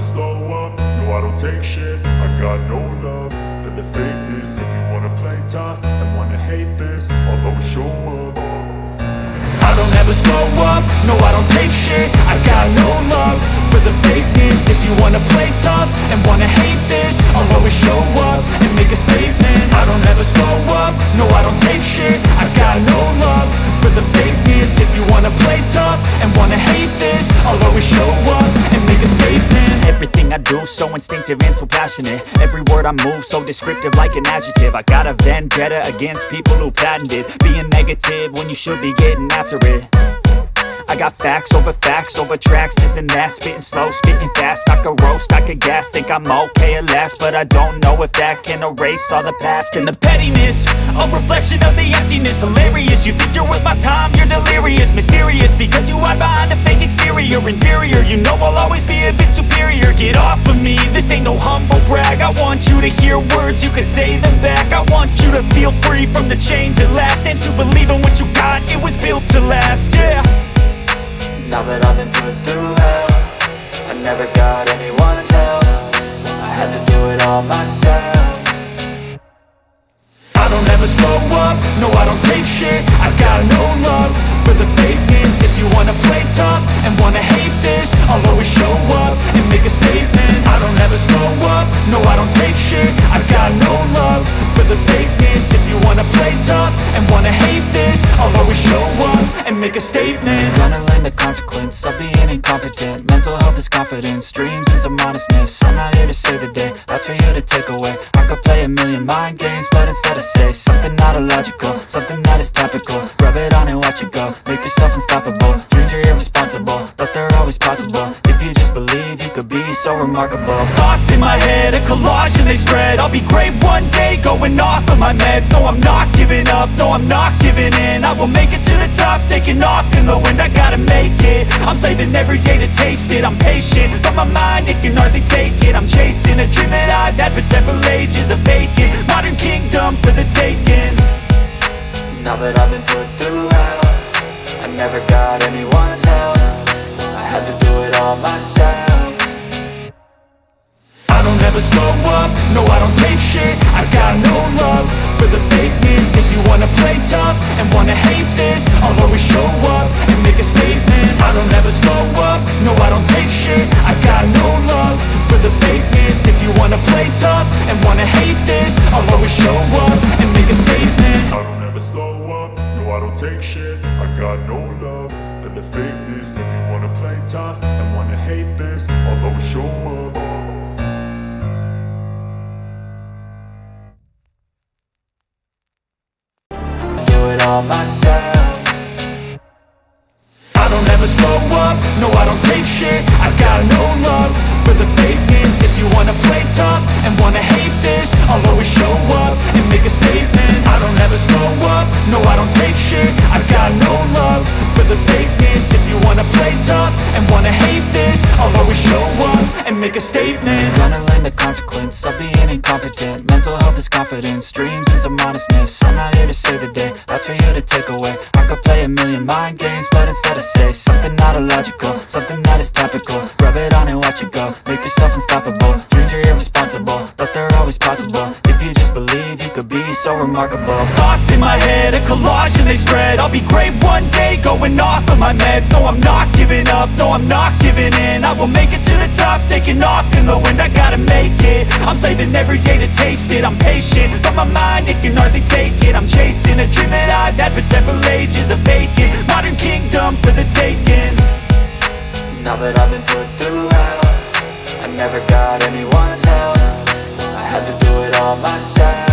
slow up, no I don't take shit. I got no love for the fakeness. If you wanna play tough and wanna hate this, I'll always show up. I don't ever slow up, no I don't take shit. I got no love for the fakeness. If you wanna play tough and wanna hate this, I'll always show up and make a statement. I don't ever slow up, no I don't take shit. I got no love for the fakeness. If you wanna play tough and wanna hate this, I'll always show up and make a statement. Everything I do so instinctive and so passionate. Every word I move so descriptive like an adjective. I got a vendetta against people who patented being negative when you should be getting after it. I got facts over tracks, this and that. Spitting slow, spitting fast. I could roast, I could gas. Think I'm okay at last, but I don't know if that can erase all the past. And the pettiness, a reflection of the emptiness. Hilarious, you think you're worth my time, you're delirious. Mysterious, because you hide behind a fake exterior. Inferior, you know I'll always be a bit superior. Get off of me, this ain't no humble brag. I want you to hear words, you can say them back. I want you to feel free from the chains at last, and to believe in what you got, it was built to last, yeah. Now that I've been put through hell, I never got anyone's help. I had to do it all myself. I don't ever slow up, no I don't take shit. I got no love for the fakeness. If you wanna play tough and wanna hate this, I'll always show up and make a statement. I don't ever slow up, no I don't take shit. I got no love for the fakeness. If you wanna play tough and wanna hate this, I'll always show up and make a statement. Gonna learn the consequence of being incompetent. Mental health is confidence, dreams and some honestness. I'm not here to save the day, that's for you to take away. I could play a million mind games, but instead I say something not illogical, something that is topical. Rub it on and watch it go, make yourself unstoppable. Dreams are irresponsible, but they're always possible. If you just believe, you could be so remarkable. Thoughts in my head, a collage and they spread. I'll be great one day, going off of my meds. No, I'm not giving up, no, I'm not giving in. I will make it to the top, taking off in the wind. I gotta make it, I'm saving every day to taste it. I'm patient, but my mind, it can hardly take it. I'm chasing a dream that I've had for several ages. A vacant, modern kingdom for the taking. Now that I've been put through hell, I never got anyone's help. I had to do it all myself. I don't ever slow up, no I don't take shit. I got no love for the fakeness. If you wanna play tough and wanna hate this, I'll always show up and make a statement. I don't ever slow up, no I don't take shit. I got no love for the fakeness. If you wanna play tough and wanna hate this, I'll always show up and make a statement. I don't ever slow up, no I don't take shit. I got no love for the fakeness. If you wanna play tough and wanna hate this, I'll always show up. All myself. I don't ever slow up, no I don't take shit. I got no love for the fakeness. If you wanna play tough and wanna hate this, I'll always show up and make a statement. I don't ever slow up, no I don't take shit. I got no love for the fakeness. If you wanna play tough and wanna hate this, I'll always show up and make a statement. Gonna learn the consequence of being incompetent. Mental health is confidence, dreams and some honestness. I'm not here to save the day, that's for you to take away. I could play a million mind games, but instead I say something not illogical, something that is topical. Rub it on and watch it go, make yourself unstoppable. Dreams are irresponsible, but they're always possible. If you just believe, you could be so remarkable. Thoughts in my head, a collage and they spread. I'll be great one day, going off of my meds. No, I'm not giving up, no, I'm not giving in. I will make it to the top, taking off in the wind. I gotta make it, I'm saving every day to taste it. I'm patient, but my mind, it can hardly take it. I'm chasing a dream that I've had for several ages. A vacant, modern kingdom for the taking. Now that I've been put through hell, I never got anyone's help. I had to do it all myself.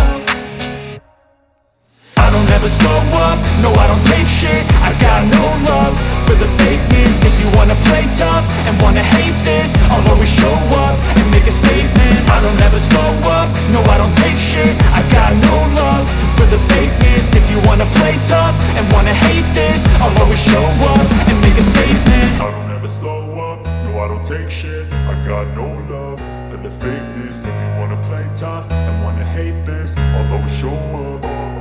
I don't ever slow up, no I don't take shit. I got no love for the fakeness. If you wanna play tough and wanna hate this, I'll always show up and make a statement. I don't ever slow up, no I don't take shit. I got no love for the fakeness. If you wanna play tough and wanna hate this, I'll always show up and make a statement. I don't ever slow up, no I don't take shit. I got no love for the fakeness. If you wanna play tough and wanna hate this, I'll always show up.